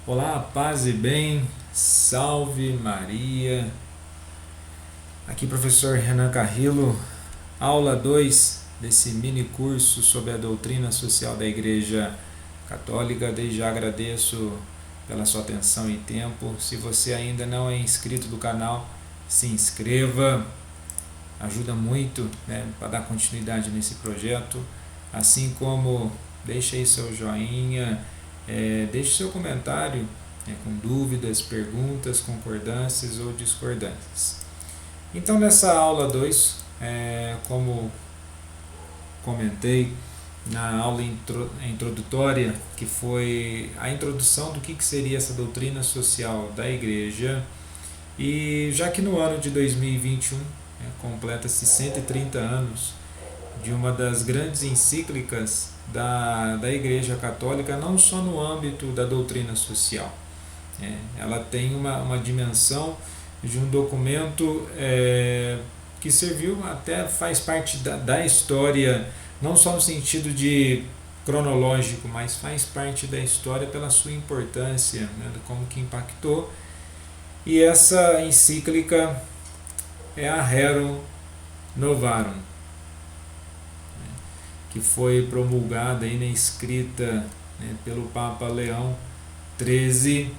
Olá, paz e bem, salve Maria. Aqui professor Renan Carrillo, aula 2 desse mini curso sobre a doutrina social da Igreja Católica. Desde já agradeço pela sua atenção e tempo. Se você ainda não é inscrito do canal, se inscreva, ajuda muito, para dar continuidade nesse projeto, assim como deixe aí seu joinha, deixe seu comentário, com dúvidas, perguntas, concordâncias ou discordâncias. Então, nessa aula 2, como comentei na aula introdutória, que foi a introdução do que seria essa doutrina social da Igreja, e já que no ano de 2021 completa-se 130 anos de uma das grandes encíclicas da Igreja Católica, não só no âmbito da doutrina social. Ela tem uma dimensão de um documento que serviu, até faz parte da história, não só no sentido de cronológico, mas faz parte da história pela sua importância, como que impactou. E essa encíclica é a Rerum Novarum, que foi promulgada e escrita pelo Papa Leão XIII.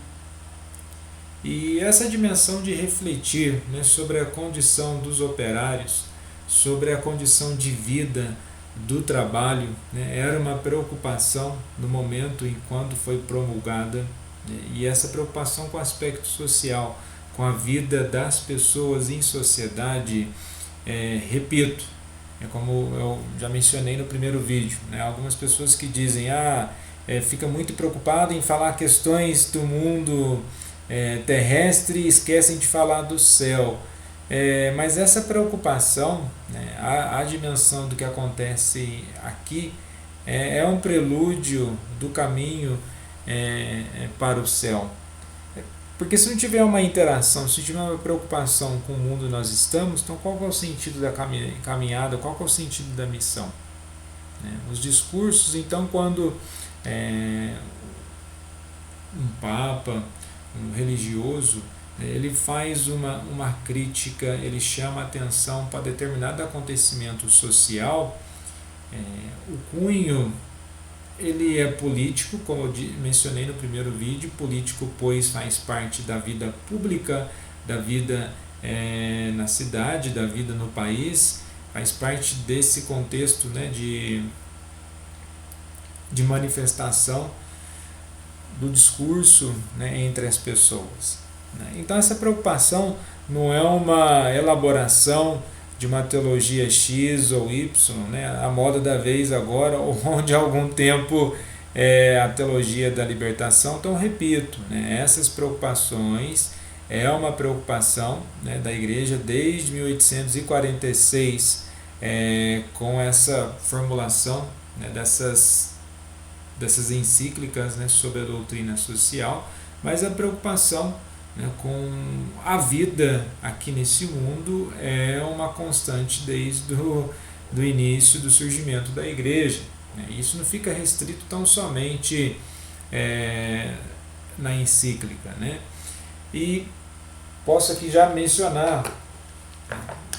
E essa dimensão de refletir sobre a condição dos operários, sobre a condição de vida do trabalho, era uma preocupação no momento em quando foi promulgada, e essa preocupação com o aspecto social, com a vida das pessoas em sociedade, repito, como eu já mencionei no primeiro vídeo, algumas pessoas que dizem, fica muito preocupado em falar questões do mundo terrestre e esquecem de falar do céu. Mas essa preocupação, a dimensão do que acontece aqui, é um prelúdio do caminho para o céu. Porque se não tiver uma interação, se tiver uma preocupação com o mundo que nós estamos, então qual é o sentido da caminhada, qual é o sentido da missão? Os discursos, então, quando um papa, um religioso, ele faz uma crítica, ele chama a atenção para determinado acontecimento social, o cunho ele é político, como eu mencionei no primeiro vídeo, político pois faz parte da vida pública, da vida na cidade, da vida no país, faz parte desse contexto de manifestação do discurso entre as pessoas. Então essa preocupação não é uma elaboração de uma teologia X ou Y, a moda da vez agora, ou de algum tempo a teologia da libertação. Então repito, essas preocupações é uma preocupação da Igreja desde 1846, com essa formulação dessas encíclicas sobre a doutrina social, mas a preocupação com a vida aqui nesse mundo é uma constante desde do início do surgimento da Igreja. Isso não fica restrito tão somente na encíclica. E posso aqui já mencionar,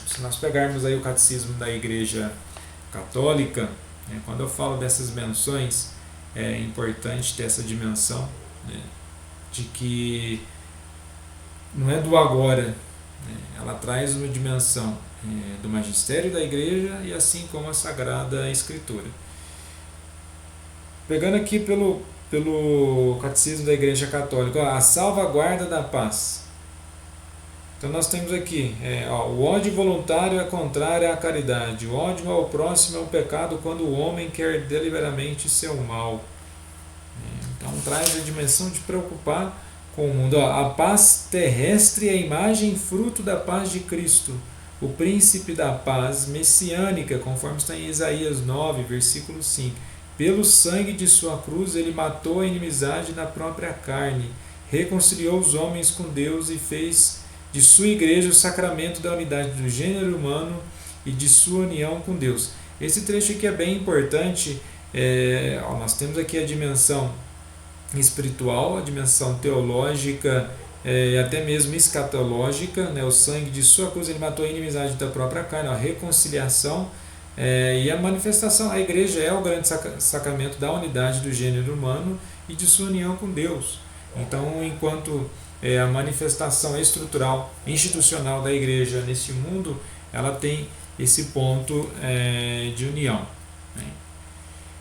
se nós pegarmos aí o Catecismo da Igreja Católica, quando eu falo dessas menções, é importante ter essa dimensão de que não é do agora, ela traz uma dimensão do magistério da Igreja e assim como a Sagrada Escritura. Pegando aqui pelo Catecismo da Igreja Católica, a salvaguarda da paz. Então nós temos aqui, o ódio voluntário é contrário à caridade, o ódio ao próximo é um pecado quando o homem quer deliberadamente seu mal. Então traz a dimensão de preocupar com o mundo. A paz terrestre é a imagem e fruto da paz de Cristo, o príncipe da paz messiânica, conforme está em Isaías 9, versículo 5. Pelo sangue de sua cruz ele matou a inimizade na própria carne, reconciliou os homens com Deus e fez de sua igreja o sacramento da unidade do gênero humano e de sua união com Deus. Esse trecho aqui é bem importante. Nós temos aqui a dimensão espiritual, a dimensão teológica e até mesmo escatológica, né? O sangue de sua cruz ele matou a inimizade da própria carne, a reconciliação e a manifestação. A igreja é o grande sacramento da unidade do gênero humano e de sua união com Deus. Então, enquanto a manifestação estrutural, institucional da igreja nesse mundo, ela tem esse ponto de união, né?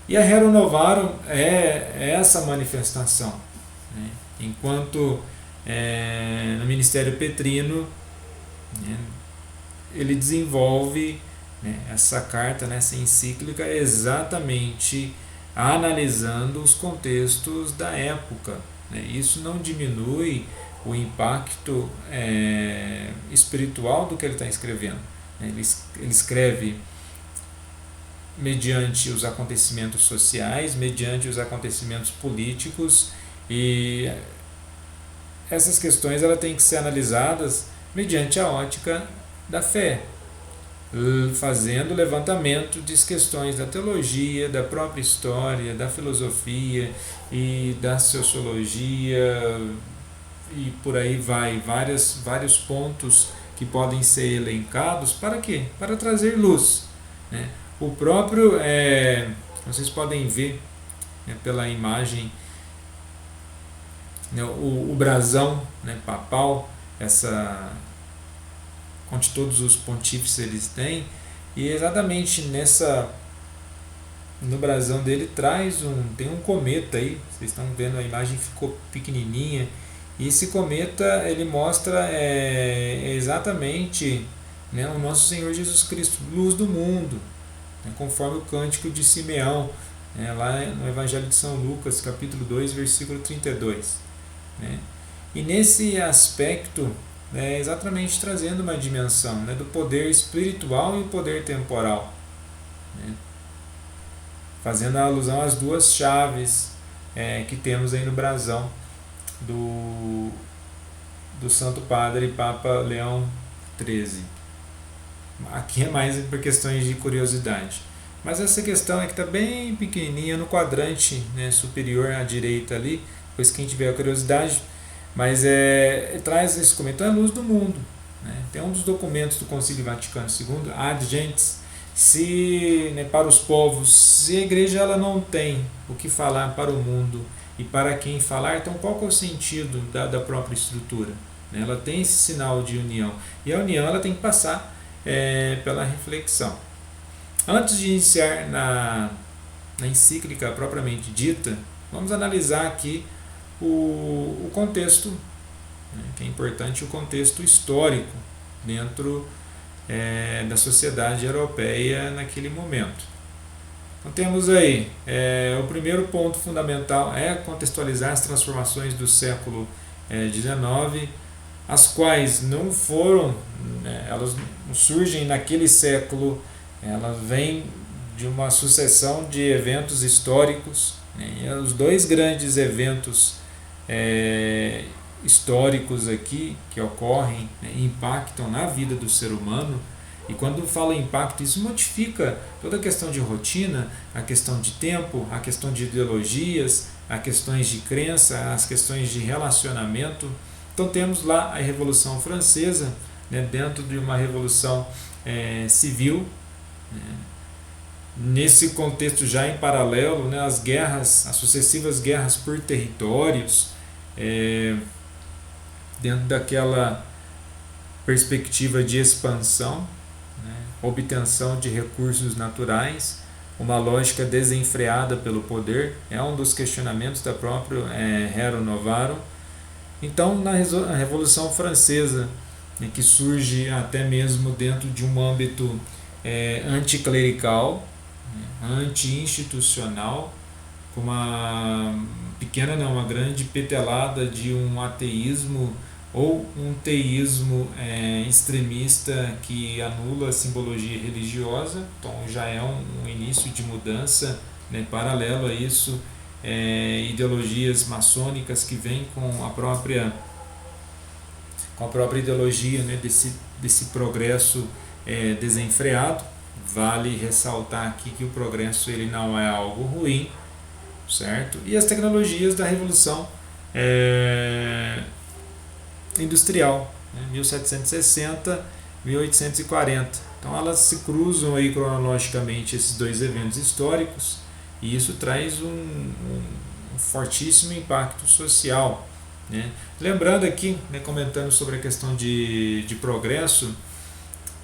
E a Rerum Novarum é essa manifestação, né? Enquanto no Ministério Petrino, né, ele desenvolve, né, essa carta, né, essa encíclica, exatamente analisando os contextos da época, né? Isso não diminui o impacto espiritual do que ele está escrevendo, né? Ele escreve mediante os acontecimentos sociais, mediante os acontecimentos políticos, e essas questões ela tem que ser analisadas mediante a ótica da fé, fazendo levantamento de questões da teologia, da própria história, da filosofia e da sociologia, e por aí vai, vários pontos que podem ser elencados. Para quê? Para trazer luz, né? O próprio, vocês podem ver, né, pela imagem, né, o brasão, né, papal, onde todos os pontífices eles têm, e exatamente no brasão dele tem um cometa aí, vocês estão vendo, a imagem ficou pequenininha, e esse cometa ele mostra exatamente, né, o nosso Senhor Jesus Cristo, luz do mundo, né, conforme o cântico de Simeão, lá no Evangelho de São Lucas, capítulo 2, versículo 32, né? E nesse aspecto, exatamente trazendo uma dimensão, né, do poder espiritual e o poder temporal, né, fazendo a alusão às duas chaves que temos aí no brasão do Santo Padre Papa Leão XIII. Aqui é mais por questões de curiosidade, mas essa questão que está bem pequenininha no quadrante, né, superior à direita ali, pois quem tiver a curiosidade, mas traz esse comentário, a luz do mundo, né? Tem um dos documentos do Concílio Vaticano II, Ad Gentes, né, para os povos, se a igreja ela não tem o que falar para o mundo e para quem falar, então qual que é o sentido da própria estrutura, né? Ela tem esse sinal de união, e a união ela tem que passar pela reflexão. Antes de iniciar na encíclica propriamente dita, vamos analisar aqui o contexto, né, que é importante, o contexto histórico dentro da sociedade europeia naquele momento. Então temos aí, o primeiro ponto fundamental é contextualizar as transformações do século XIX, as quais não foram, elas não surgem naquele século, elas vêm de uma sucessão de eventos históricos, né? E os dois grandes eventos históricos aqui que ocorrem, né, impactam na vida do ser humano. E quando fala impacto, isso modifica toda a questão de rotina, a questão de tempo, a questão de ideologias, as questões de crença, as questões de relacionamento. Então temos lá a Revolução Francesa, né, dentro de uma revolução civil, né, nesse contexto já em paralelo, né, as sucessivas guerras por territórios, dentro daquela perspectiva de expansão, né, obtenção de recursos naturais, uma lógica desenfreada pelo poder, é um dos questionamentos da própria Rerum Novarum. Então, na Revolução Francesa, né, que surge até mesmo dentro de um âmbito anticlerical, né, anti-institucional, com uma grande petelada de um ateísmo ou um teísmo extremista que anula a simbologia religiosa. Então já é um início de mudança, né, paralelo a isso, ideologias maçônicas que vêm com a própria ideologia, né, desse progresso desenfreado. Vale ressaltar aqui que o progresso ele não é algo ruim, certo? E as tecnologias da Revolução Industrial, né? 1760, 1840. Então elas se cruzam aí cronologicamente, esses dois eventos históricos, e isso traz um fortíssimo impacto social, né? Lembrando aqui, né, comentando sobre a questão de progresso,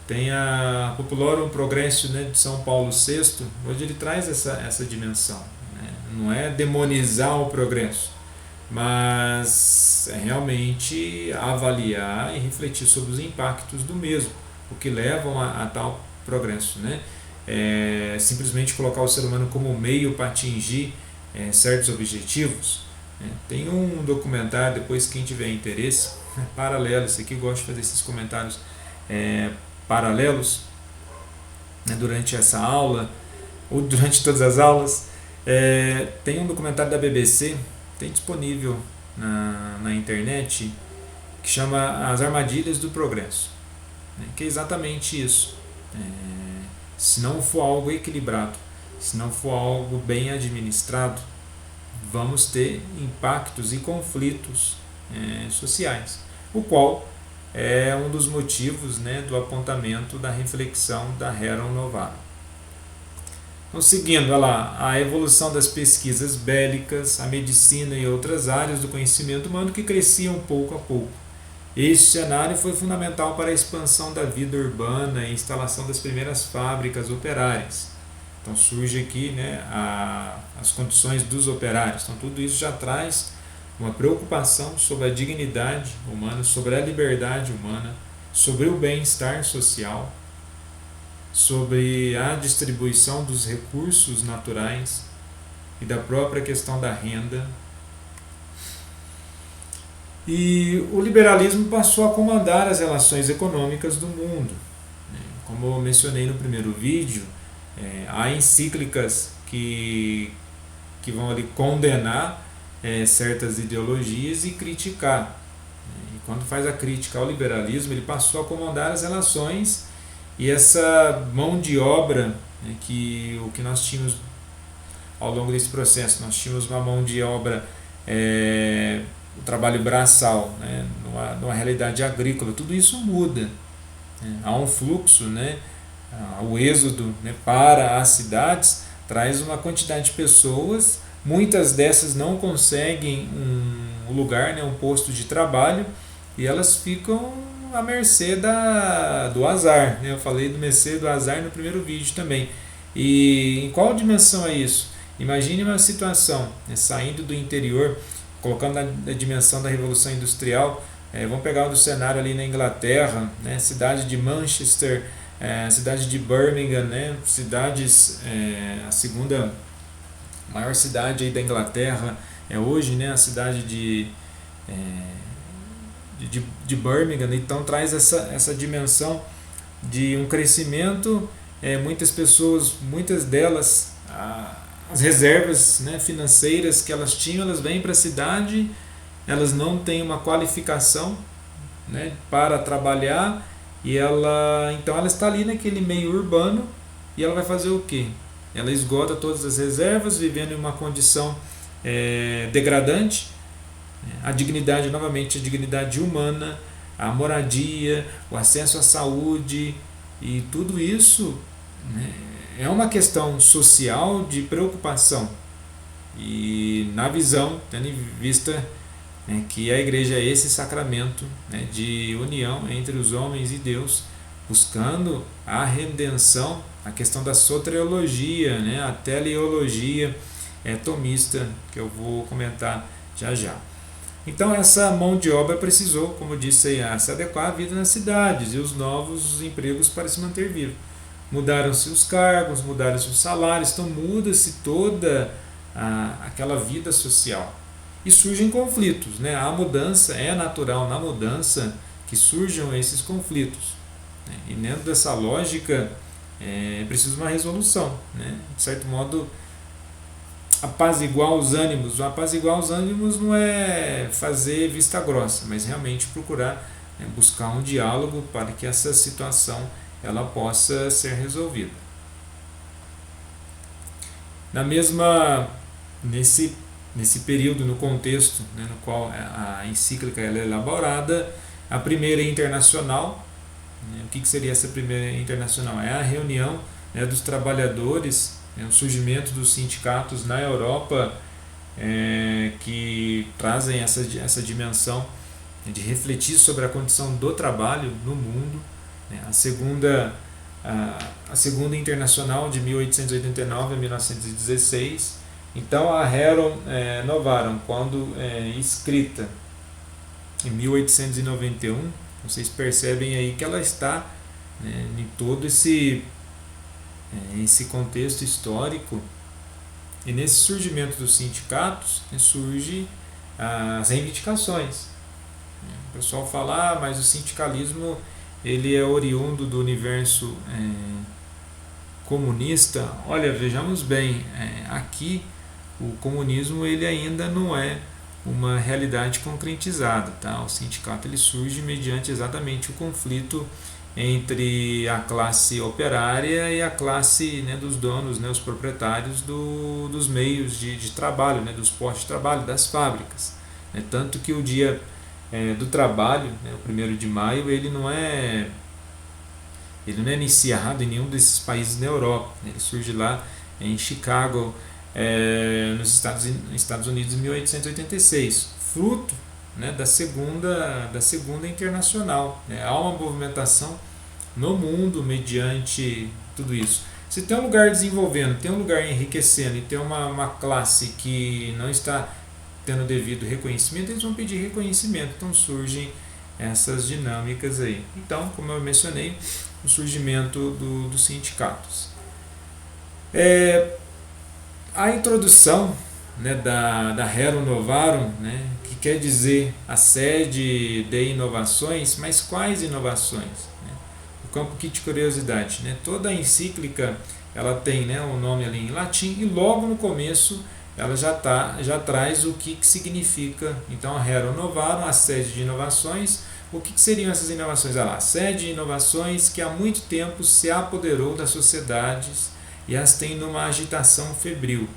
tem a Populorum Progressio, né, de São Paulo VI, onde ele traz essa dimensão, né? Não é demonizar o progresso, mas é realmente avaliar e refletir sobre os impactos do mesmo, o que levam a tal progresso, né? Simplesmente colocar o ser humano como meio para atingir certos objetivos, né? Tem um documentário, depois quem tiver interesse, paralelo, esse aqui gosto de fazer esses comentários paralelos, né, durante essa aula ou durante todas as aulas. Tem um documentário da BBC, tem disponível na internet, que chama As Armadilhas do Progresso, né, que é exatamente isso. Se não for algo equilibrado, se não for algo bem administrado, vamos ter impactos e conflitos sociais, o qual é um dos motivos, né, do apontamento da reflexão da Rerum Novarum. Então, seguindo, olha lá, a evolução das pesquisas bélicas, a medicina e outras áreas do conhecimento humano que cresciam pouco a pouco. Este cenário foi fundamental para a expansão da vida urbana e a instalação das primeiras fábricas operárias. Então surge aqui, né, as condições dos operários. Então tudo isso já traz uma preocupação sobre a dignidade humana, sobre a liberdade humana, sobre o bem-estar social, sobre a distribuição dos recursos naturais e da própria questão da renda. E o liberalismo passou a comandar as relações econômicas do mundo. Como eu mencionei no primeiro vídeo, há encíclicas que vão ali condenar certas ideologias e criticar. E quando faz a crítica ao liberalismo, ele passou a comandar as relações, e essa mão de obra, né, o que nós tínhamos ao longo desse processo, nós tínhamos uma mão de obra, o trabalho braçal, né, numa realidade agrícola, tudo isso muda. Há um fluxo, né, o êxodo, né, para as cidades traz uma quantidade de pessoas, muitas dessas não conseguem um lugar, né, um posto de trabalho, e elas ficam à mercê do azar, né? Eu falei do mercê do azar no primeiro vídeo também. E em qual dimensão é isso? Imagine uma situação, né, saindo do interior, colocando na dimensão da Revolução Industrial. Vamos pegar um cenário ali na Inglaterra, né, cidade de Manchester, cidade de Birmingham, né, cidades, a segunda maior cidade aí da Inglaterra hoje, né, a cidade de Birmingham. Então traz essa dimensão de um crescimento, muitas pessoas, muitas delas, as reservas, né, financeiras que elas tinham, elas vêm para a cidade, elas não têm uma qualificação, né, para trabalhar, e então ela está ali naquele meio urbano, e ela vai fazer o quê? Ela esgota todas as reservas, vivendo em uma condição degradante. A dignidade, novamente, a dignidade humana, a moradia, o acesso à saúde, e tudo isso, né, é uma questão social de preocupação. E na visão, tendo em vista, né, que a igreja é esse sacramento, né, de união entre os homens e Deus, buscando a redenção, a questão da soteriologia, né, a teleologia tomista, que eu vou comentar já já. Então essa mão de obra precisou, como eu disse, se adequar à vida nas cidades e os novos empregos para se manter vivo. Mudaram-se os cargos, mudaram-se os salários, então muda-se toda aquela vida social. E surgem conflitos, né? A mudança é natural, na mudança que surjam esses conflitos, né? E dentro dessa lógica é preciso uma resolução, né? De certo modo, apaziguar os ânimos. Apaziguar os ânimos não é fazer vista grossa, mas realmente procurar, né, buscar um diálogo para que essa situação ela possa ser resolvida. Na mesma nesse período, no contexto, né, no qual a encíclica ela é elaborada, a primeira internacional, né, o que seria essa primeira internacional? É a reunião, né, dos trabalhadores, né, o surgimento dos sindicatos na Europa, que trazem essa dimensão, né, de refletir sobre a condição do trabalho no mundo, né, a segunda internacional de 1889 a 1916. Então a Rerum Novarum, quando escrita em 1891, vocês percebem aí que ela está, né, em todo esse contexto histórico, e nesse surgimento dos sindicatos, né, surge as reivindicações. O pessoal fala, mas o sindicalismo ele é oriundo do universo comunista. Olha, vejamos bem, aqui o comunismo ele ainda não é uma realidade concretizada, tá? O sindicato ele surge mediante exatamente o conflito entre a classe operária e a classe, né, dos donos, né, os proprietários dos meios de trabalho, né, dos postos de trabalho, das fábricas. Né? Tanto que o dia do trabalho, né, o 1º de maio, ele não é iniciado em nenhum desses países da Europa. Né? Ele surge lá em Chicago, nos Estados Unidos, em 1886, fruto, né, da segunda internacional. Né? Há uma movimentação no mundo mediante tudo isso. Se tem um lugar desenvolvendo, tem um lugar enriquecendo e tem uma classe que não está tendo devido reconhecimento, eles vão pedir reconhecimento. Então surgem essas dinâmicas aí. Então, como eu mencionei, o surgimento dos sindicatos. A introdução, né, da Rerum Novarum, né, que quer dizer a sede de inovações, mas quais inovações? Né? O campo aqui de curiosidade, né? Toda a encíclica ela tem, né, o nome ali em latim, e logo no começo ela já traz o que significa. Então a Rerum Novarum, a sede de inovações. O que seriam essas inovações? A sede de inovações que há muito tempo se apoderou das sociedades e as tem numa agitação febril.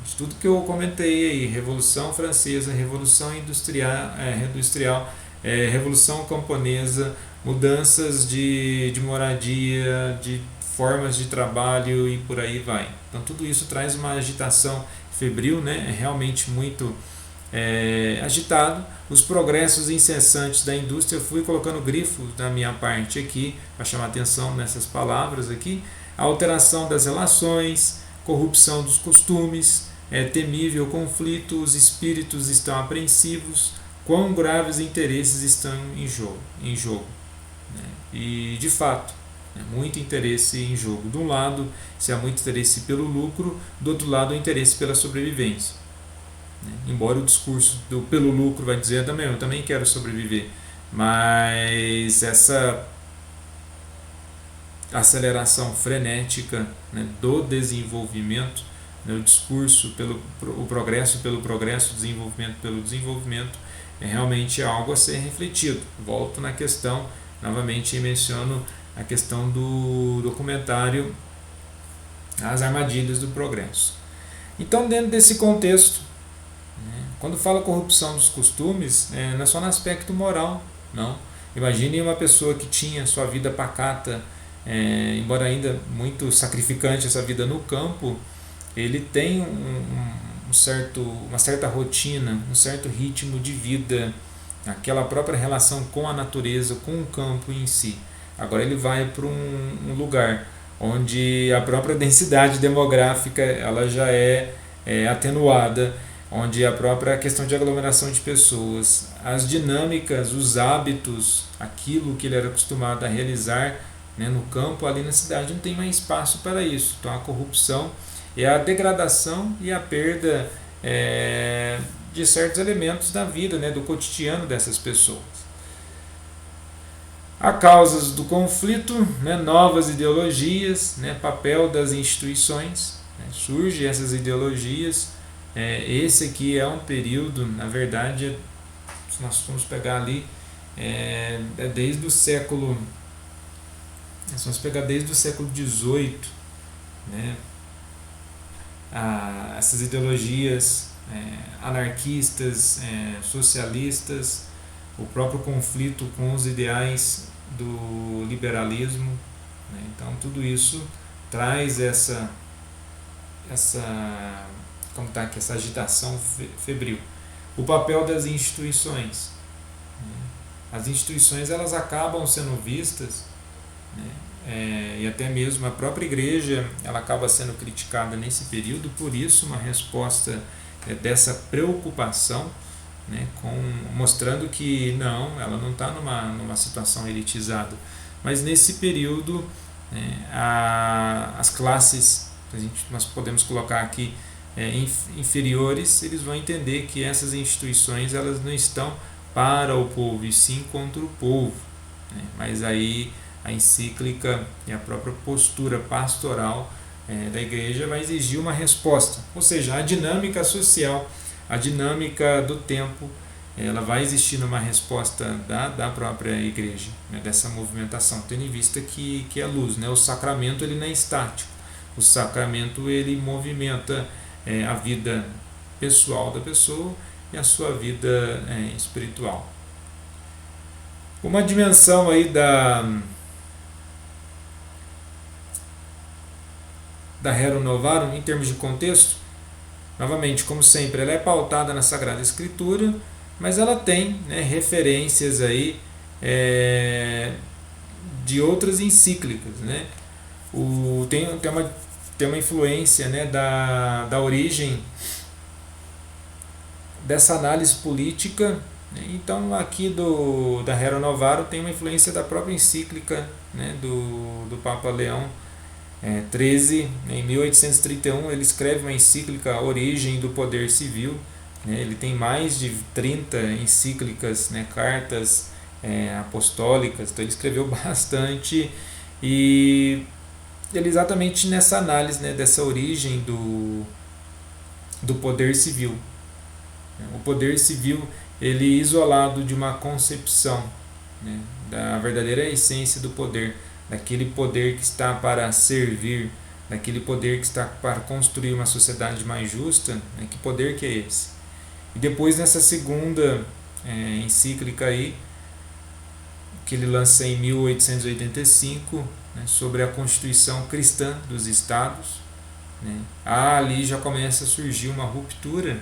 De tudo que eu comentei aí, Revolução Francesa, Revolução Industrial, Revolução Camponesa, mudanças de moradia, de formas de trabalho e por aí vai. Então tudo isso traz uma agitação febril, né? É realmente muito agitado. Os progressos incessantes da indústria, eu fui colocando grifos da minha parte aqui para chamar atenção nessas palavras aqui. A alteração das relações, corrupção dos costumes, temível conflito, os espíritos estão apreensivos, quão graves interesses estão em jogo. Né? E de fato, muito interesse em jogo. De um lado, se há muito interesse pelo lucro, do outro lado, o interesse pela sobrevivência. Embora o discurso pelo lucro vai dizer também, eu também quero sobreviver, mas essa aceleração frenética, né, do desenvolvimento, né, o discurso o progresso pelo progresso, o desenvolvimento pelo desenvolvimento, realmente algo a ser refletido. Volto na questão, novamente menciono a questão do documentário As Armadilhas do Progresso. Então, dentro desse contexto, quando fala corrupção dos costumes, não é só no aspecto moral, não. Imagine uma pessoa que tinha sua vida pacata, embora ainda muito sacrificante essa vida no campo, ele tem uma certa rotina, um certo ritmo de vida, aquela própria relação com a natureza, com o campo em si. Agora ele vai para um lugar onde a própria densidade demográfica ela já é atenuada, onde a própria questão de aglomeração de pessoas, as dinâmicas, os hábitos, aquilo que ele era acostumado a realizar, né, no campo, ali na cidade não tem mais espaço para isso. Então a corrupção é a degradação e a perda de certos elementos da vida, né, do cotidiano dessas pessoas. Há causas do conflito, né, novas ideologias, né, papel das instituições, né, surgem essas ideologias. Esse aqui é um período, na verdade, se nós formos pegar ali, desde o século, desde o século XVIII, né, essas ideologias anarquistas, socialistas, o próprio conflito com os ideais do liberalismo, né? Então tudo isso traz essa como está aqui, essa agitação febril. O papel das instituições, né? As instituições elas acabam sendo vistas, né? E até mesmo a própria igreja ela acaba sendo criticada nesse período, por isso uma resposta dessa preocupação, né, mostrando que ela não está numa situação elitizada, mas nesse período, né, as classes, nós podemos colocar aqui inferiores, eles vão entender que essas instituições elas não estão para o povo e sim contra o povo, né, mas aí a encíclica e a própria postura pastoral da igreja vai exigir uma resposta, ou seja, a dinâmica social, a dinâmica do tempo, ela vai existir numa resposta da própria igreja, né, dessa movimentação, tendo em vista que é luz, né, o sacramento ele não é estático, o sacramento ele movimenta a vida pessoal da pessoa e a sua vida espiritual. Uma dimensão aí da Rerum Novarum, em termos de contexto, novamente, como sempre, ela é pautada na Sagrada Escritura, mas ela tem, né, referências aí, de outras encíclicas, né? Tem uma influência, né, da origem dessa análise política, né? Então aqui da Rerum Novarum tem uma influência da própria encíclica, né, do Papa Leão 13, em 1831, ele escreve uma encíclica Origem do Poder Civil, né? Ele tem mais de 30 encíclicas, né, cartas apostólicas, então ele escreveu bastante, e ele exatamente nessa análise, né, dessa origem do poder civil. O poder civil ele isolado de uma concepção, né, da verdadeira essência do poder, daquele poder que está para servir, daquele poder que está para construir uma sociedade mais justa, né? Que poder que é esse? E depois nessa segunda encíclica aí, que ele lança em 1885, né, sobre a Constituição Cristã dos Estados, né? Ali já começa a surgir uma ruptura,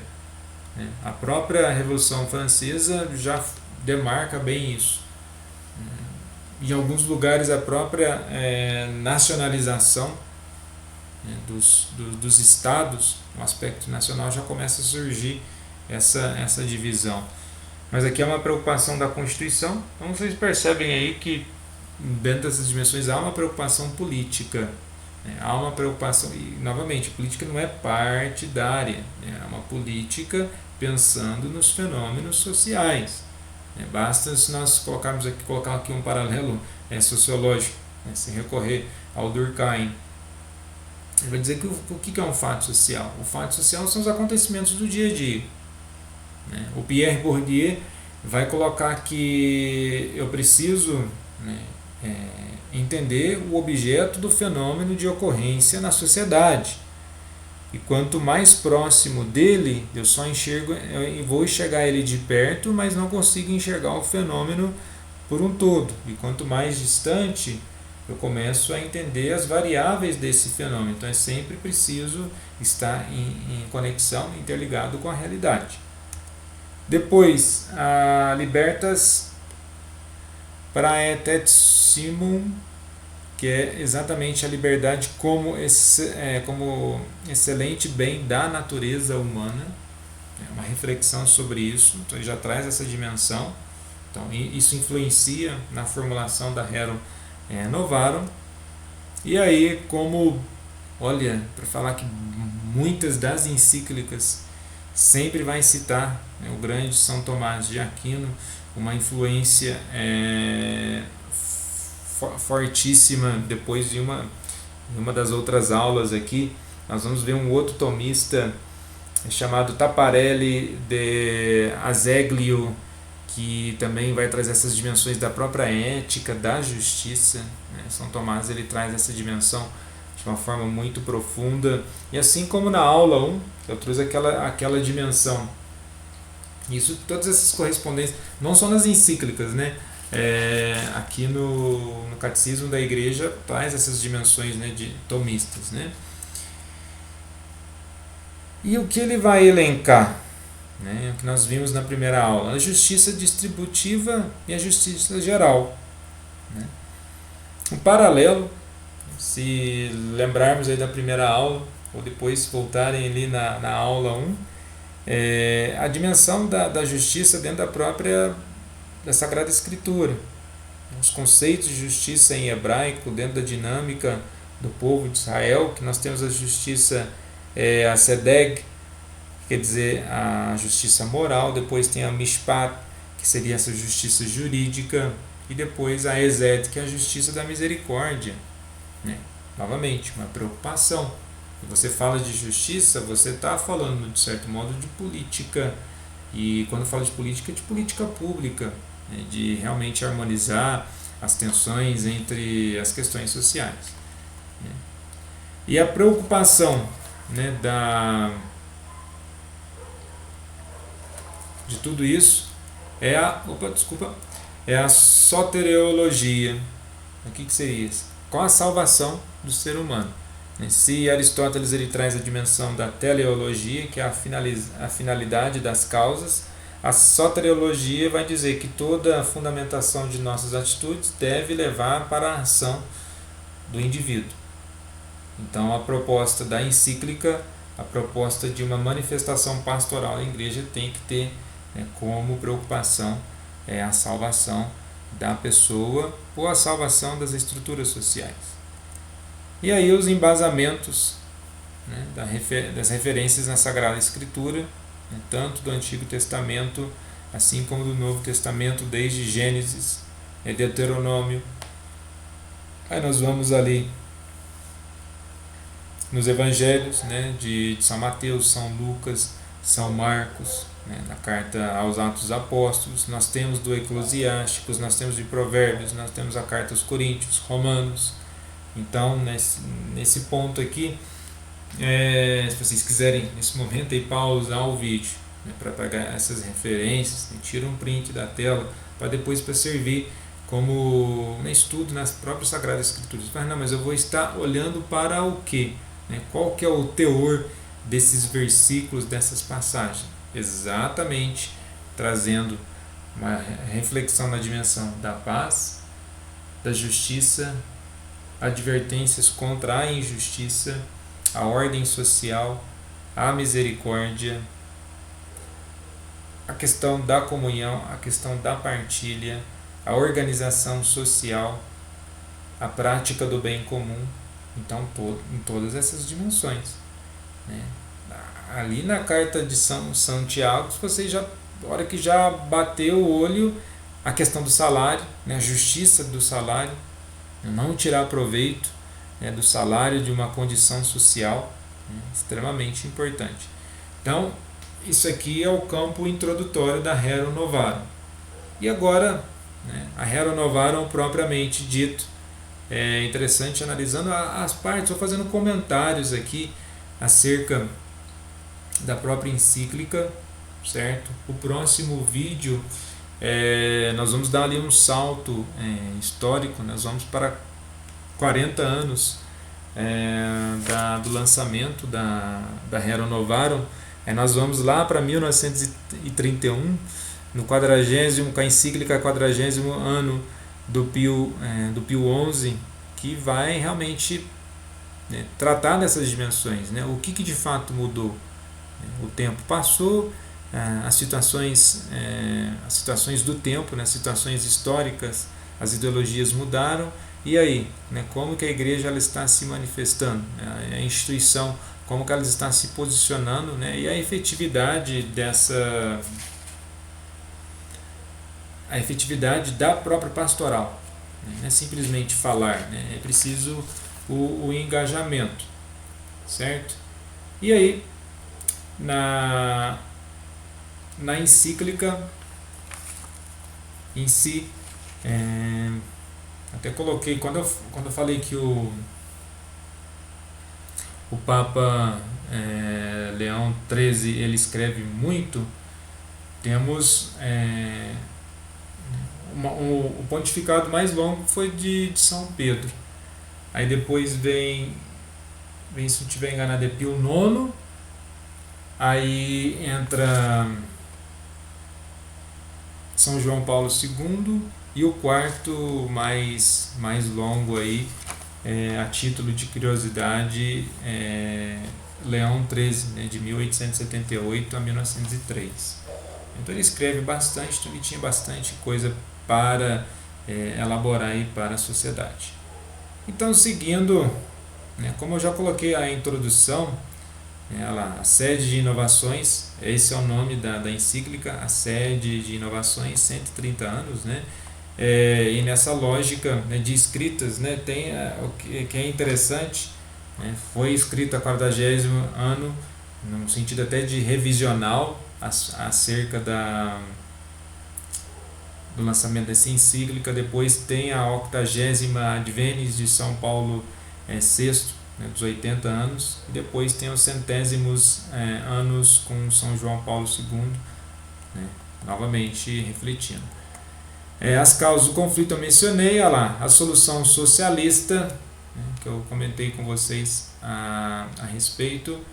né? A própria Revolução Francesa já demarca bem isso. Em alguns lugares a própria nacionalização, né, dos estados, o aspecto nacional já começa a surgir essa divisão. Mas aqui é uma preocupação da Constituição, então vocês percebem aí que dentro dessas dimensões há uma preocupação política, né, há uma preocupação, e novamente, a política não é partidária, né, é uma política pensando nos fenômenos sociais. Basta se nós colocar aqui um paralelo sociológico, né, sem recorrer ao Durkheim. Ele vai dizer que o que é um fato social? O fato social são os acontecimentos do dia a dia, né? O Pierre Bourdieu vai colocar que eu preciso, né, entender o objeto do fenômeno de ocorrência na sociedade. E quanto mais próximo dele, eu só enxergo, eu vou enxergar ele de perto, mas não consigo enxergar o fenômeno por um todo. E quanto mais distante, eu começo a entender as variáveis desse fenômeno. Então é sempre preciso estar em conexão, interligado com a realidade. Depois, a Libertas Praetesimum, que é exatamente a liberdade como excelente bem da natureza humana, uma reflexão sobre isso, então ele já traz essa dimensão, então isso influencia na formulação da Rerum Novarum. E aí, para falar que muitas das encíclicas sempre vai citar, né, o grande São Tomás de Aquino, uma influência fortíssima. Depois de uma das outras aulas aqui, nós vamos ver um outro tomista chamado Taparelli de Azeglio, que também vai trazer essas dimensões da própria ética, da justiça, né? São Tomás ele traz essa dimensão de uma forma muito profunda. E assim como na aula 1, eu trouxe aquela dimensão. Isso, todas essas correspondências, não só nas encíclicas, né? Aqui no Catecismo da Igreja traz essas dimensões, né, de tomistas, né? E o que ele vai elencar? Né, o que nós vimos na primeira aula, a justiça distributiva e a justiça geral. Né? Um paralelo, se lembrarmos aí da primeira aula, ou depois voltarem ali na aula 1, a dimensão da justiça dentro da Sagrada Escritura. Os conceitos de justiça em hebraico, dentro da dinâmica do povo de Israel, que nós temos a justiça, a Sedeg, quer dizer, a justiça moral, depois tem a Mishpat, que seria essa justiça jurídica, e depois a Esed, que é a justiça da misericórdia. Né? Novamente, uma preocupação. Quando você fala de justiça, você está falando, de certo modo, de política, e quando fala de política pública, né? De realmente harmonizar as tensões entre as questões sociais. Né? E a preocupação, né, de tudo isso é a soteriologia. O que seria isso? Com a salvação do ser humano. Se Aristóteles ele traz a dimensão da teleologia, que é a finalidade das causas, a soteriologia vai dizer que toda a fundamentação de nossas atitudes deve levar para a ação do indivíduo. Então a proposta da encíclica, a proposta de uma manifestação pastoral da igreja tem que ter, né, como preocupação a salvação da pessoa ou a salvação das estruturas sociais. E aí os embasamentos, né, das referências na Sagrada Escritura, né, tanto do Antigo Testamento assim como do Novo Testamento, desde Gênesis, Deuteronômio. Aí nós vamos ali nos evangelhos, né, de São Mateus, São Lucas, São Marcos, né, na carta aos Atos dos Apóstolos, nós temos do Eclesiásticos, nós temos de Provérbios, nós temos a carta aos Coríntios, Romanos. Então, nesse ponto aqui, se vocês quiserem, nesse momento, aí, pausar o vídeo, né, para pegar essas referências, né, tira um print da tela, para depois para servir como estudo nas próprias Sagradas Escrituras. Mas não, mas eu vou estar olhando para o quê? Né? Qual que é o teor desses versículos, dessas passagens? Exatamente trazendo uma reflexão na dimensão da paz, da justiça, advertências contra a injustiça, a ordem social, a misericórdia, a questão da comunhão, a questão da partilha, a organização social, a prática do bem comum. Então, em todas essas dimensões. Né? Ali na carta de São Tiago, você já, na hora que já bateu o olho, a questão do salário, né? A justiça do salário, não tirar proveito, né, do salário de uma condição social, né, extremamente importante. Então, isso aqui é o campo introdutório da Rerum Novarum. E agora, né, a Rerum Novarum propriamente dito, é interessante analisando as partes, ou fazendo comentários aqui acerca da própria encíclica, certo? O próximo vídeo nós vamos dar ali um salto histórico, nós vamos para 40 anos do lançamento da Rerum Novarum. Nós vamos lá para 1931, no 40º, com a encíclica 40º ano do Pio XI, que vai realmente, né, tratar dessas dimensões, né? O que de fato mudou? O tempo passou, as situações do tempo, né, situações históricas, as ideologias mudaram, e aí, né, como que a igreja ela está se manifestando, né, a instituição, como que ela está se posicionando, né, e a efetividade da própria pastoral, né, não é simplesmente falar, né, é preciso o engajamento, certo? E aí, na encíclica em si, até coloquei, quando eu falei que o Papa Leão XIII ele escreve muito, temos o pontificado mais longo foi de São Pedro. Aí depois vem, se não estiver enganado, é Pio IX. Aí entra São João Paulo II. E o quarto mais longo aí, a título de curiosidade, Leão XIII, né, de 1878 a 1903. Então ele escreve bastante, então ele tinha bastante coisa para elaborar aí para a sociedade. Então, seguindo, né, como eu já coloquei a introdução, a sede de inovações, esse é o nome da encíclica, a sede de inovações, 130 anos, né? E nessa lógica, né, de escritas, né, tem o que é interessante, né, foi escrito a 40º ano, no sentido até de revisional, acerca do lançamento dessa encíclica. Depois tem a 80ª Advenis de São Paulo VI, né, dos 80 anos, e depois tem os centésimos anos com São João Paulo II, né, novamente refletindo. As causas do conflito eu mencionei, olha lá, a solução socialista, né, que eu comentei com vocês a respeito.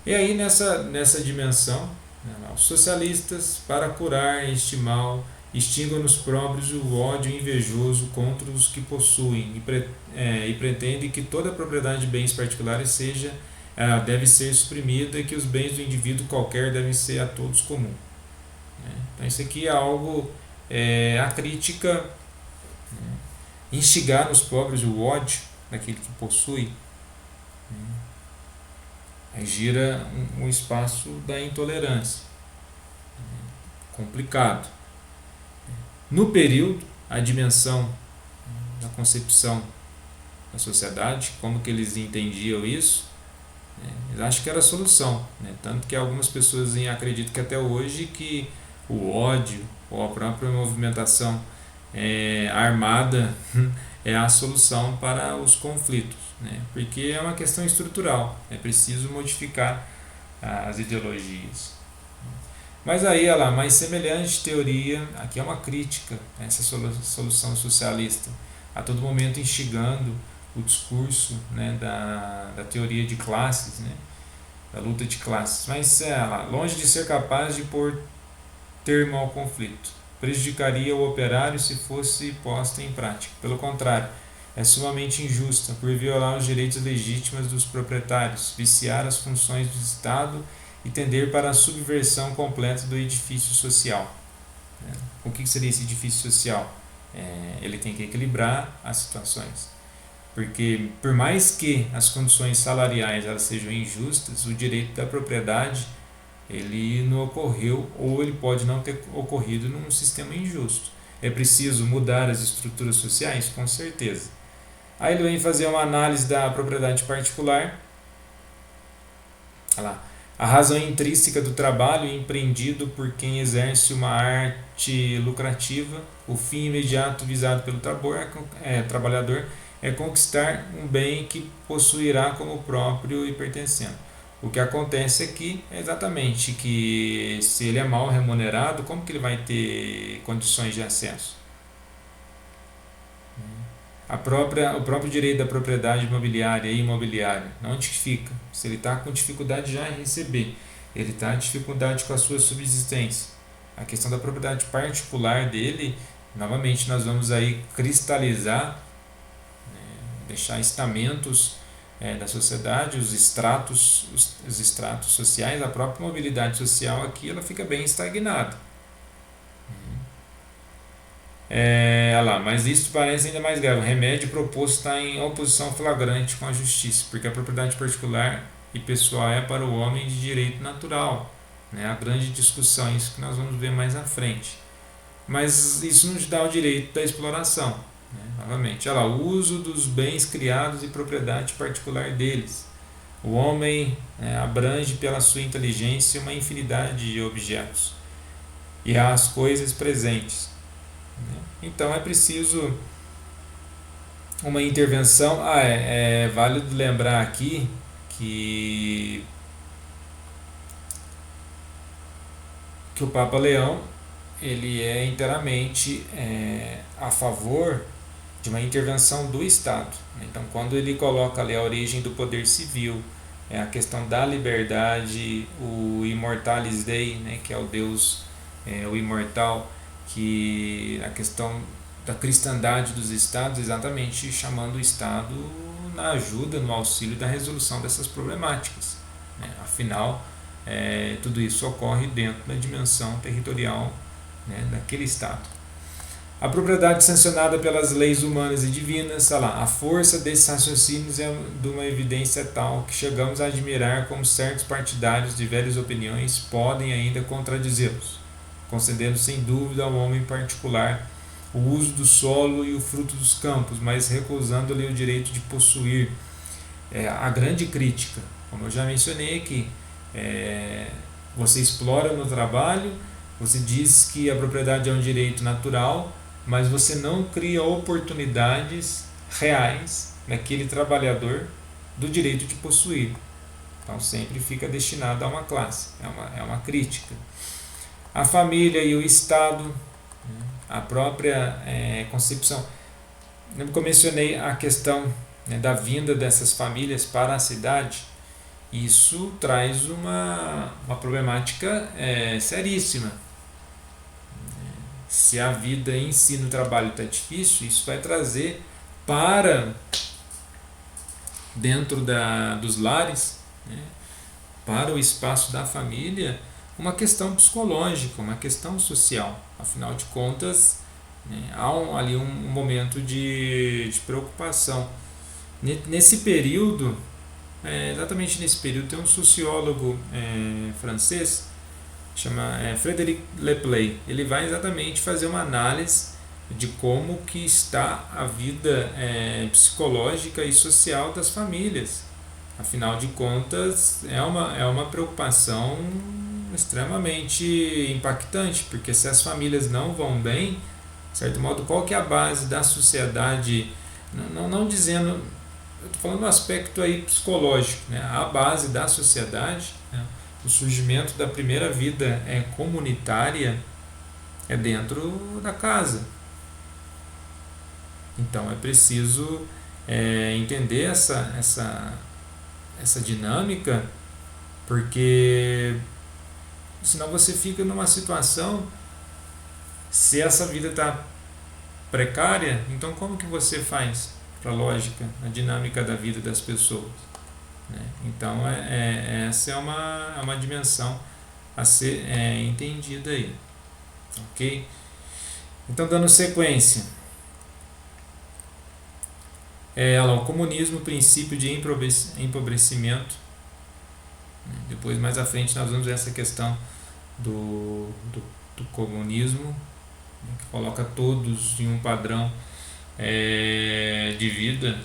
E aí nessa dimensão, né, os socialistas, para curar este mal, extingam nos próprios o ódio invejoso contra os que possuem e pretendem que toda a propriedade de bens particulares deve ser suprimida e que os bens do indivíduo qualquer devem ser a todos comum. Então isso aqui é algo, a crítica, né, instigar nos pobres o ódio daquele que possui, gira um espaço da intolerância, complicado. No período, a dimensão da concepção da sociedade, como que eles entendiam isso, eles acham que era a solução, né? Tanto que algumas pessoas acreditam que até hoje que o ódio ou a própria movimentação armada é a solução para os conflitos, né? Porque é uma questão estrutural, é preciso modificar as ideologias. Mas aí, olha lá, mais semelhante teoria, aqui é uma crítica a essa solução socialista, a todo momento instigando o discurso, né, da teoria de classes, né, da luta de classes. Mas, longe de ser capaz de pôr termo ao conflito, prejudicaria o operário se fosse posta em prática. Pelo contrário, é sumamente injusta por violar os direitos legítimos dos proprietários, viciar as funções do Estado e tender para a subversão completa do edifício social. O que seria esse edifício social? Ele tem que equilibrar as situações, porque por mais que as condições salariais elas sejam injustas, o direito da propriedade ele não ocorreu, ou ele pode não ter ocorrido num sistema injusto. É preciso mudar as estruturas sociais? Com certeza. Aí ele vem fazer uma análise da propriedade particular. Olha lá. A razão intrínseca do trabalho empreendido por quem exerce uma arte lucrativa, o fim imediato visado pelo trabalhador é conquistar um bem que possuirá como próprio e pertencendo. O que acontece aqui é exatamente que se ele é mal remunerado, como que ele vai ter condições de acesso? O próprio direito da propriedade imobiliária e imobiliária, onde que fica? Se ele está com dificuldade já em receber, ele está em dificuldade com a sua subsistência. A questão da propriedade particular dele, novamente nós vamos aí cristalizar, deixar estamentos da sociedade, os estratos sociais, a própria mobilidade social aqui ela fica bem estagnada. Mas isso parece ainda mais grave. O remédio proposto está em oposição flagrante com a justiça, porque a propriedade particular e pessoal é para o homem de direito natural. A grande discussão, isso que nós vamos ver mais à frente. Mas isso nos dá o direito da exploração. Novamente, o uso dos bens criados e propriedade particular deles. O homem abrange pela sua inteligência uma infinidade de objetos e as coisas presentes. Então é preciso uma intervenção. É válido lembrar aqui que o Papa Leão ele é inteiramente a favor de uma intervenção do Estado. Então, quando ele coloca ali a origem do poder civil, a questão da liberdade, o Immortalis Dei, né, que é o Deus, o imortal, que a questão da cristandade dos Estados, exatamente chamando o Estado na ajuda, no auxílio da resolução dessas problemáticas. Né? Afinal, tudo isso ocorre dentro da dimensão territorial, né, daquele Estado. A propriedade sancionada pelas leis humanas e divinas, a força desses raciocínios é de uma evidência tal que chegamos a admirar como certos partidários de velhas opiniões podem ainda contradizê-los, concedendo sem dúvida ao homem particular o uso do solo e o fruto dos campos, mas recusando-lhe o direito de possuir. A grande crítica, como eu já mencionei aqui, você explora no trabalho, você diz que a propriedade é um direito natural, mas você não cria oportunidades reais naquele trabalhador do direito de possuir. Então sempre fica destinado a uma classe, é uma crítica. A família e o Estado, a própria concepção. Lembra que eu mencionei a questão, né, da vinda dessas famílias para a cidade? Isso traz uma problemática seríssima. Se a vida em si no trabalho está difícil, isso vai trazer para dentro dos lares, né, para o espaço da família, uma questão psicológica, uma questão social. Afinal de contas, né, há ali um momento de preocupação. Nesse período, exatamente nesse período, tem um sociólogo francês, chama Frédéric Lepley. Ele vai exatamente fazer uma análise de como que está a vida psicológica e social das famílias. Afinal de contas, é uma preocupação extremamente impactante, porque se as famílias não vão bem, de certo modo, qual que é a base da sociedade? Não dizendo, eu estou falando do aspecto aí psicológico, né? A base da sociedade, né? O surgimento da primeira vida comunitária é dentro da casa. Então é preciso entender essa dinâmica, porque senão você fica numa situação, se essa vida está precária, então como que você faz para a lógica, a dinâmica da vida das pessoas? Né? Então essa é uma dimensão a ser entendida aí. Ok? Então, dando sequência, o comunismo, princípio de empobrecimento. Depois, mais à frente, nós vamos ver essa questão do comunismo, que coloca todos em um padrão de vida.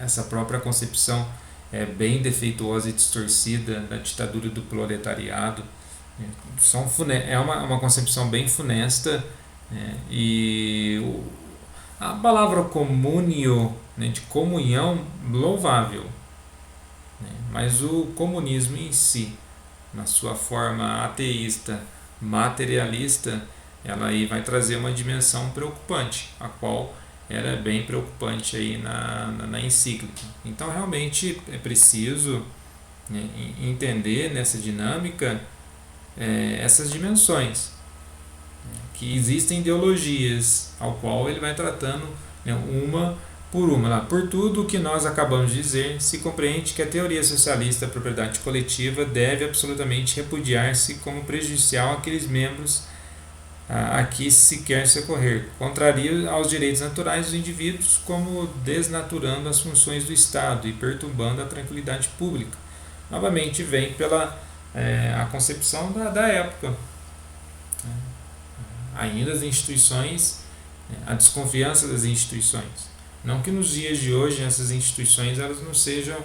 Essa própria concepção é bem defeituosa e distorcida da ditadura do proletariado. É uma concepção bem funesta, e a palavra communio, né, de comunhão, louvável, né, mas o comunismo em si, na sua forma ateísta, materialista, ela aí vai trazer uma dimensão preocupante, a qual era bem preocupante aí na encíclica. Então realmente é preciso, né, entender nessa dinâmica essas dimensões, que existem ideologias ao qual ele vai tratando, né, uma por uma. Por tudo o que nós acabamos de dizer, se compreende que a teoria socialista da propriedade coletiva deve absolutamente repudiar-se como prejudicial àqueles membros a que se quer socorrer, contraria aos direitos naturais dos indivíduos, como desnaturando as funções do Estado e perturbando a tranquilidade pública. Novamente vem pela a concepção da época. Ainda as instituições, a desconfiança das instituições. Não que nos dias de hoje essas instituições elas não sejam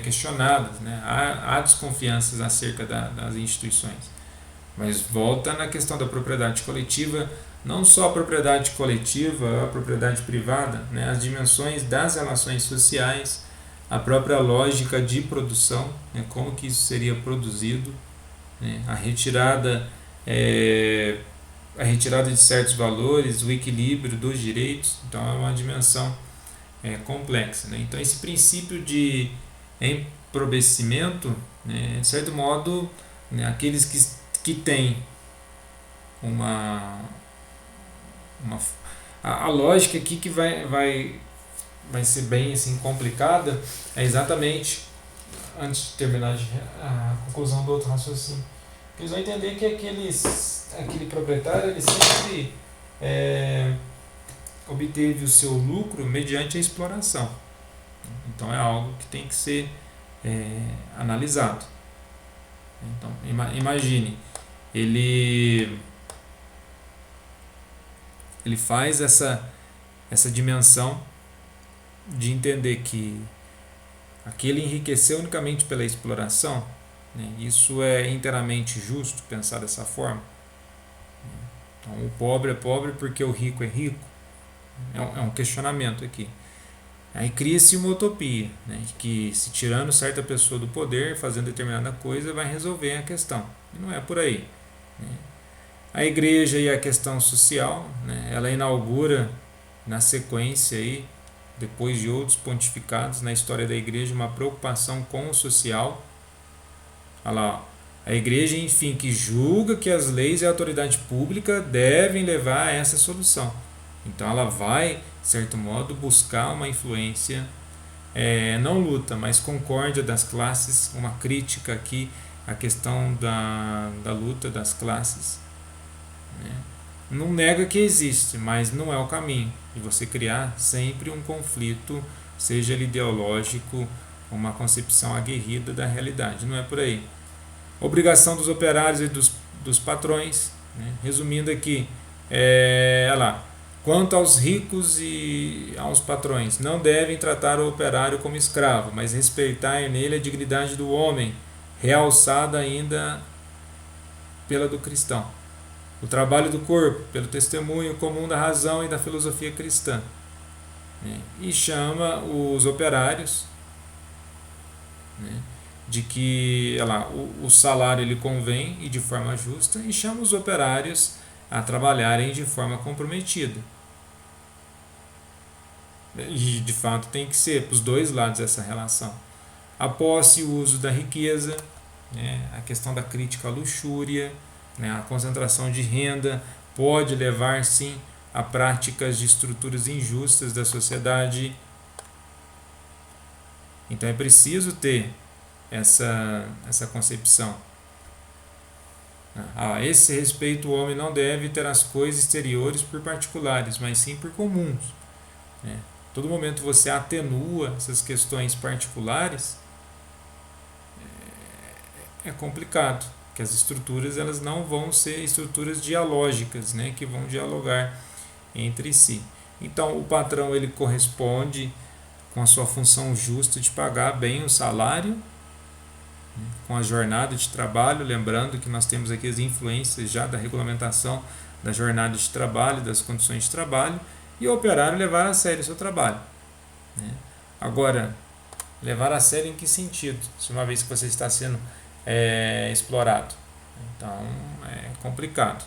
questionadas, né? Há desconfianças acerca das instituições. Mas volta na questão da propriedade coletiva, não só a propriedade coletiva, a propriedade privada, né, as dimensões das relações sociais, a própria lógica de produção, né, como que isso seria produzido, né, a retirada de certos valores, o equilíbrio dos direitos. Então é uma dimensão complexa, né? Então esse princípio de empobreciimento, né, de certo modo, né, aqueles que têm uma, uma a lógica aqui que vai ser bem assim complicada é exatamente, antes de terminar a conclusão do outro raciocínio, eles vão entender que aquele proprietário ele sempre obteve o seu lucro mediante a exploração. Então é algo que tem que ser analisado. Então imagine, ele faz essa dimensão de entender que aquele enriqueceu unicamente pela exploração, né? Isso é inteiramente justo pensar dessa forma. Então, o pobre é pobre porque o rico é rico. É um questionamento aqui. Aí cria-se uma utopia, né? Que se tirando certa pessoa do poder, fazendo determinada coisa, vai resolver a questão. E não é por aí, né? A igreja e a questão social, né? Ela inaugura na sequência aí, depois de outros pontificados na história da igreja, uma preocupação com o social. Olha lá, a igreja, enfim, que julga que as leis e a autoridade pública devem levar a essa solução. Então ela vai, de certo modo, buscar uma influência, não luta, mas concórdia das classes, uma crítica aqui à questão da luta das classes, né? Não nega que existe, mas não é o caminho de você criar sempre um conflito, seja ele ideológico, uma concepção aguerrida da realidade. Não é por aí. Obrigação dos operários e dos patrões, né? Resumindo aqui, olha lá, quanto aos ricos e aos patrões, não devem tratar o operário como escravo, mas respeitar nele a dignidade do homem, realçada ainda pela do cristão. O trabalho do corpo, pelo testemunho comum da razão e da filosofia cristã. Né? E chama os operários, né, de que lá, o salário ele convém e de forma justa, e chama os operários a trabalharem de forma comprometida. E de fato tem que ser para os dois lados essa relação. A posse e o uso da riqueza, né, a questão da crítica à luxúria, né, a concentração de renda pode levar sim a práticas de estruturas injustas da sociedade. Então é preciso ter essa concepção. A esse respeito, o homem não deve ter as coisas exteriores por particulares, mas sim por comuns, né? Todo momento você atenua essas questões particulares, é complicado, porque as estruturas elas não vão ser estruturas dialógicas, né, que vão dialogar entre si. Então o patrão ele corresponde com a sua função justa de pagar bem o salário, né, com a jornada de trabalho, lembrando que nós temos aqui as influências já da regulamentação da jornada de trabalho, das condições de trabalho, e o operário levar a sério o seu trabalho, né? Agora, levar a sério em que sentido? Se uma vez que você está sendo explorado. Então é complicado.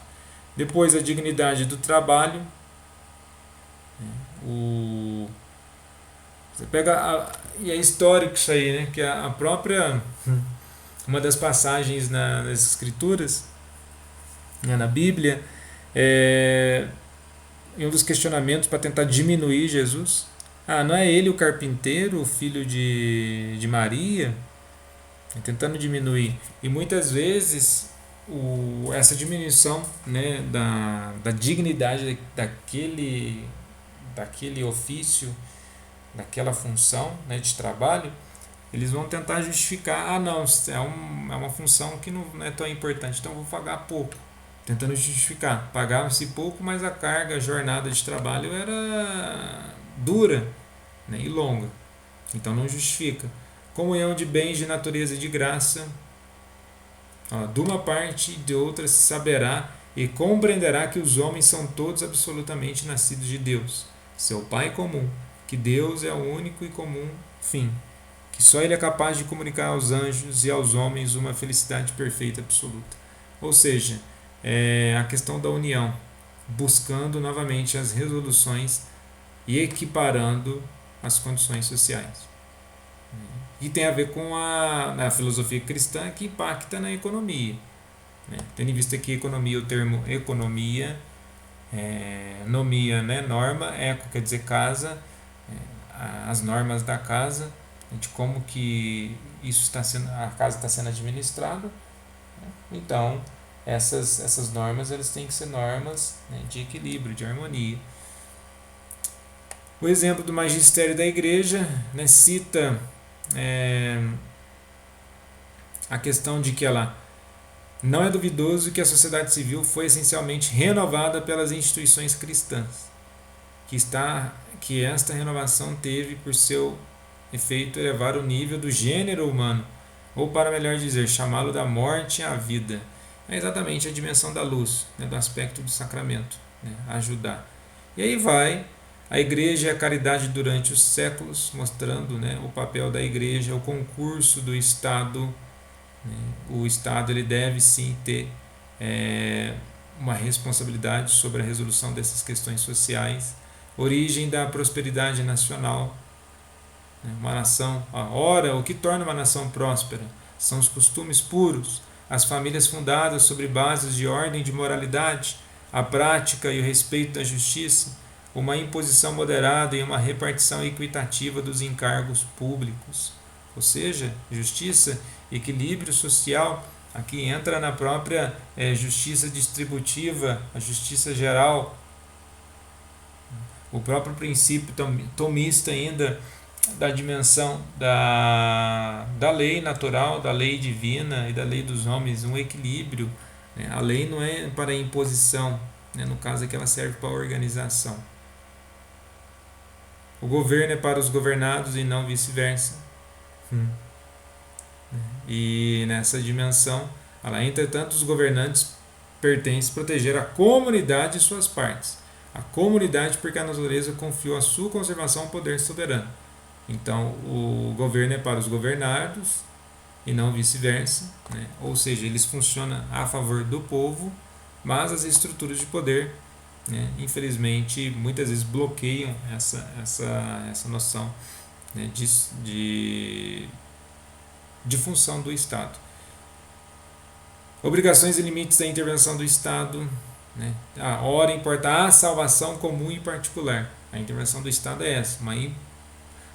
Depois a dignidade do trabalho. Você pega e é histórico isso aí, né? Que a própria uma das passagens nas escrituras, né, na Bíblia, em um dos questionamentos para tentar diminuir Jesus. Não é ele o carpinteiro, o filho de Maria? Tentando diminuir. E muitas vezes essa diminuição, né, da dignidade daquele ofício, daquela função, né, de trabalho, eles vão tentar justificar, não, é uma função que não é tão importante, então eu vou pagar pouco. Tentando justificar. Pagava-se pouco, mas a carga, a jornada de trabalho era dura, né, e longa. Então não justifica. Comunhão de bens de natureza e de graça. De uma parte e de outra se saberá e compreenderá que os homens são todos absolutamente nascidos de Deus, seu Pai comum, que Deus é o único e comum fim, que só Ele é capaz de comunicar aos anjos e aos homens uma felicidade perfeita absoluta. Ou seja, a questão da união, buscando novamente as resoluções e equiparando as condições sociais. E tem a ver com a filosofia cristã que impacta na economia. Tendo em vista que economia, o termo economia, nomia, norma, eco quer dizer casa, as normas da casa, de como que isso está sendo, a casa está sendo administrada. Então, essas normas elas têm que ser normas de equilíbrio, de harmonia. O exemplo do magistério da igreja cita a questão de que ela não é duvidoso que a sociedade civil foi essencialmente renovada pelas instituições cristãs, que esta renovação teve por seu efeito elevar o nível do gênero humano, ou para melhor dizer, chamá-lo da morte à vida. É exatamente a dimensão da luz, do aspecto do sacramento, ajudar. E aí vai a igreja e a caridade durante os séculos, mostrando o papel da igreja, o concurso do Estado. O Estado ele deve sim ter uma responsabilidade sobre a resolução dessas questões sociais, origem da prosperidade nacional. Uma nação, ora, o que torna uma nação próspera são os costumes puros, as famílias fundadas sobre bases de ordem e de moralidade, a prática e o respeito da justiça, uma imposição moderada e uma repartição equitativa dos encargos públicos. Ou seja, justiça, equilíbrio social, aqui entra na própria justiça distributiva, a justiça geral, o próprio princípio tomista ainda da dimensão da lei natural, da lei divina e da lei dos homens, um equilíbrio. A lei não é para imposição, no caso aqui ela serve para organização. O governo é para os governados e não vice-versa. E nessa dimensão, entretanto, os governantes pertencem a proteger a comunidade e suas partes. A comunidade, porque a natureza confiou a sua conservação ao poder soberano. Então, o governo é para os governados e não vice-versa. Ou seja, eles funcionam a favor do povo, mas as estruturas de poder, infelizmente, muitas vezes bloqueiam essa noção de função do Estado. Obrigações e limites da intervenção do Estado. A hora importa a salvação comum e particular. A intervenção do Estado é essa,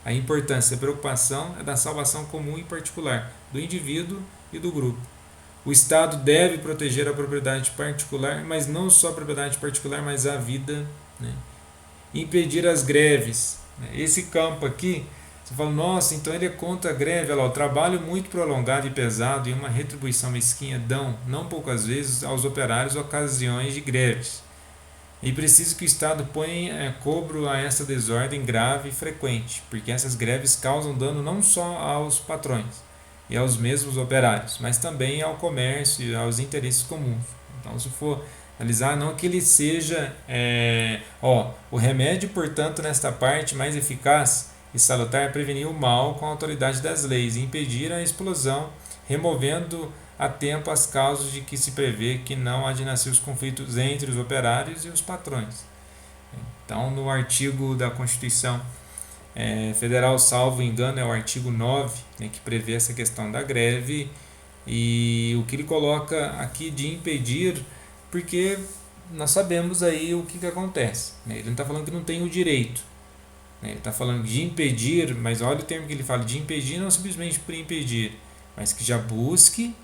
a importância, a preocupação é da salvação comum e particular, do indivíduo e do grupo. O Estado deve proteger a propriedade particular, mas não só a propriedade particular, mas a vida. Impedir as greves. Esse campo aqui, você fala, nossa, então ele é contra a greve. Olha lá, o trabalho muito prolongado e pesado e uma retribuição mesquinha dão, não poucas vezes, aos operários ocasiões de greves. E preciso que o Estado ponha cobro a essa desordem grave e frequente, porque essas greves causam dano não só aos patrões e aos mesmos operários, mas também ao comércio e aos interesses comuns. Então, se for analisar, não que ele seja o remédio, portanto, nesta parte mais eficaz e salutar é prevenir o mal com a autoridade das leis e impedir a explosão, removendo a tempo as causas de que se prevê que não há de nascer os conflitos entre os operários e os patrões. Então, no artigo da Constituição Federal, salvo engano, é o artigo 9, que prevê essa questão da greve, e o que ele coloca aqui de impedir, porque nós sabemos aí o que acontece. Ele não está falando que não tem o direito, ele está falando de impedir, mas olha o termo que ele fala, de impedir não simplesmente por impedir, mas que já busque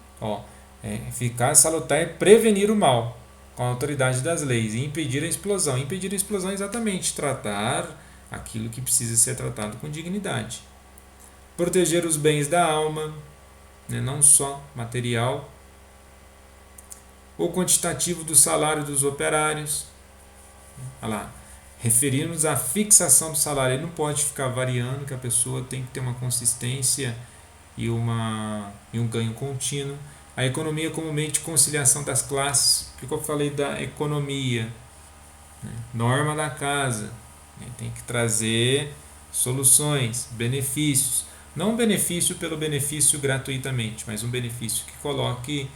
eficaz, salutar é prevenir o mal com a autoridade das leis e impedir a explosão. Impedir a explosão é exatamente tratar aquilo que precisa ser tratado com dignidade. Proteger os bens da alma, não só material. O quantitativo do salário dos operários. Olha lá, referimos à fixação do salário. Ele não pode ficar variando, que a pessoa tem que ter uma consistência e um ganho contínuo. A economia como meio de conciliação das classes. Por que eu falei da economia? Norma da casa. Tem que trazer soluções, benefícios. Não um benefício pelo benefício gratuitamente, mas um benefício que coloque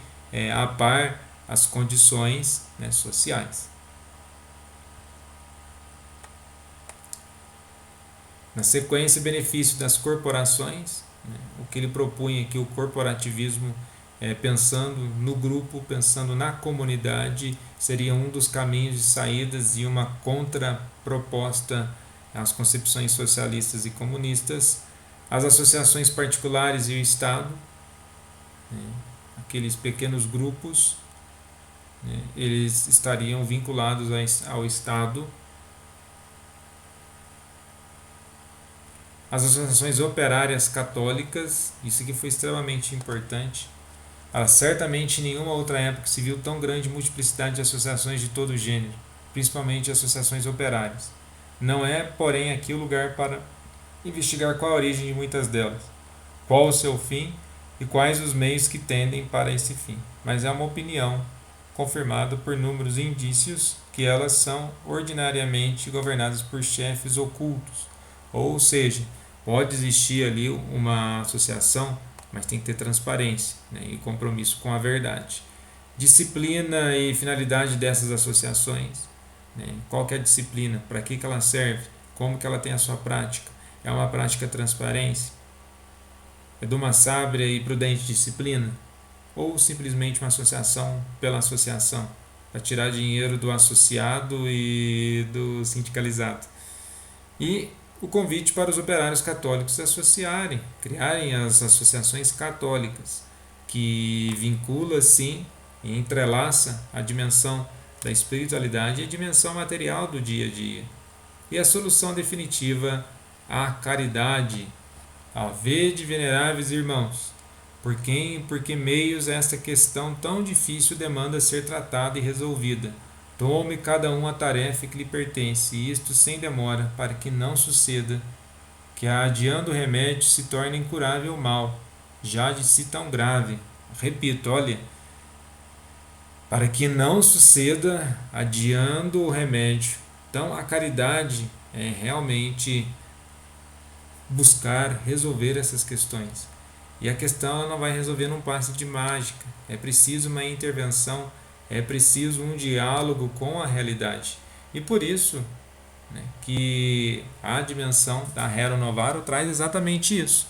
a par as condições, né, sociais. Na sequência, benefício das corporações, né, o que ele propunha aqui, o corporativismo, pensando no grupo, pensando na comunidade, seria um dos caminhos de saídas e uma contraproposta às concepções socialistas e comunistas. As associações particulares e o Estado, né, aqueles pequenos grupos, né, eles estariam vinculados ao Estado. As associações operárias católicas, isso aqui foi extremamente importante. Certamente em nenhuma outra época se viu tão grande multiplicidade de associações de todo gênero, principalmente associações operárias. Não é, porém, aqui o lugar para investigar qual a origem de muitas delas, qual o seu fim e quais os meios que tendem para esse fim. Mas é uma opinião confirmada por números e indícios que elas são ordinariamente governadas por chefes ocultos. Ou seja, pode existir ali uma associação, mas tem que ter transparência, né, e compromisso com a verdade. Disciplina e finalidade dessas associações. Né, qual que é a disciplina? Para que ela serve? Como que ela tem a sua prática? É uma prática transparência? É de uma sábia e prudente disciplina? Ou simplesmente uma associação pela associação, para tirar dinheiro do associado e do sindicalizado? E o convite para os operários católicos se associarem, criarem as associações católicas, que vincula, sim, e entrelaça a dimensão da espiritualidade e a dimensão material do dia a dia. E a solução definitiva, a caridade. Vede, veneráveis irmãos, por que meios esta questão tão difícil demanda ser tratada e resolvida. Tome cada um a tarefa que lhe pertence, e isto sem demora, para que não suceda que, adiando o remédio, se torne incurável o mal, já de si tão grave. Repito, olha, para que não suceda, adiando o remédio. Então, a caridade é realmente buscar resolver essas questões. E a questão ela não vai resolver num passe de mágica. É preciso uma intervenção, é preciso um diálogo com a realidade. E por isso, né, que a dimensão da Rerum Novarum traz exatamente isso.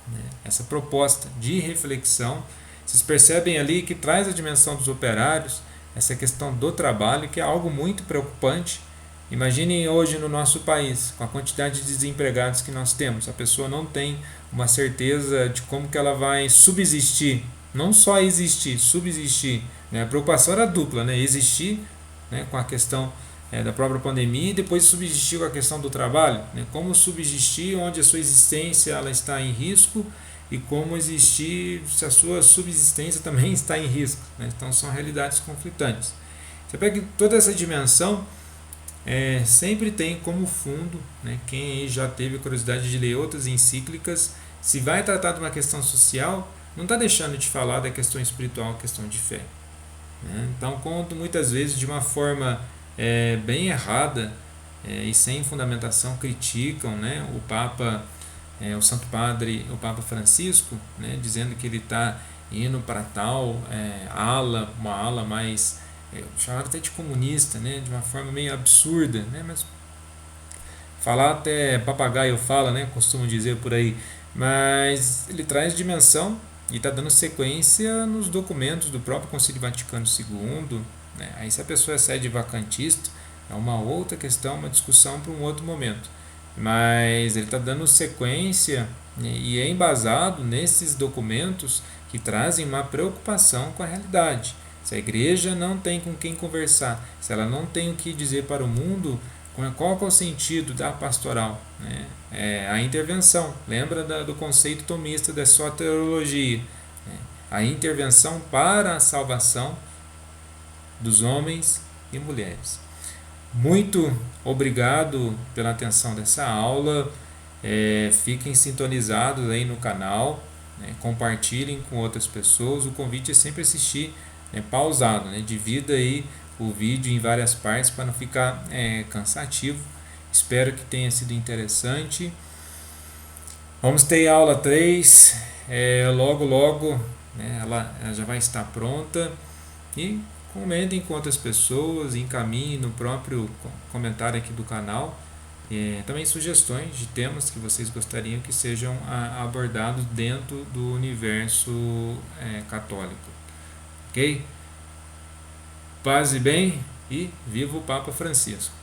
Né, essa proposta de reflexão. Vocês percebem ali que traz a dimensão dos operários, essa questão do trabalho, que é algo muito preocupante. Imaginem hoje no nosso país, com a quantidade de desempregados que nós temos, a pessoa não tem uma certeza de como que ela vai subsistir, não só existir, subsistir. Né? A preocupação era dupla, né? Existir, né, com a questão da própria pandemia, e depois subsistir com a questão do trabalho. Né? Como subsistir onde a sua existência ela está em risco, e como existir se a sua subsistência também está em risco. Né? Então são realidades conflitantes. Você pega toda essa dimensão, sempre tem como fundo, né, quem aí já teve curiosidade de ler outras encíclicas, se vai tratar de uma questão social, não está deixando de falar da questão espiritual, questão de fé. Né? Então, quando muitas vezes de uma forma bem errada e sem fundamentação criticam, né, o Papa, o Santo Padre, o Papa Francisco, né, dizendo que ele está indo para tal ala, uma ala mais chamado até de comunista, né, de uma forma meio absurda, né, mas falar até papagaio fala, né, costumam dizer por aí, mas ele traz dimensão e está dando sequência nos documentos do próprio Concílio Vaticano II. Né, aí se a pessoa é sede vacantista, é uma outra questão, uma discussão para um outro momento, mas ele está dando sequência, né, e é embasado nesses documentos que trazem uma preocupação com a realidade. Se a igreja não tem com quem conversar, se ela não tem o que dizer para o mundo, qual é o sentido da pastoral? Né? A intervenção. Lembra do conceito tomista da soteriologia. Né? A intervenção para a salvação dos homens e mulheres. Muito obrigado pela atenção dessa aula. Fiquem sintonizados aí no canal. né? Compartilhem com outras pessoas. O convite é sempre assistir, né, pausado, né? Divida aí o vídeo em várias partes para não ficar cansativo. Espero que tenha sido interessante. Vamos ter aula 3, logo logo, né, ela já vai estar pronta. E comentem com outras pessoas, encaminhem no próprio comentário aqui do canal. Também sugestões de temas que vocês gostariam que sejam abordados dentro do universo católico. Ok? Paz e bem, e viva o Papa Francisco!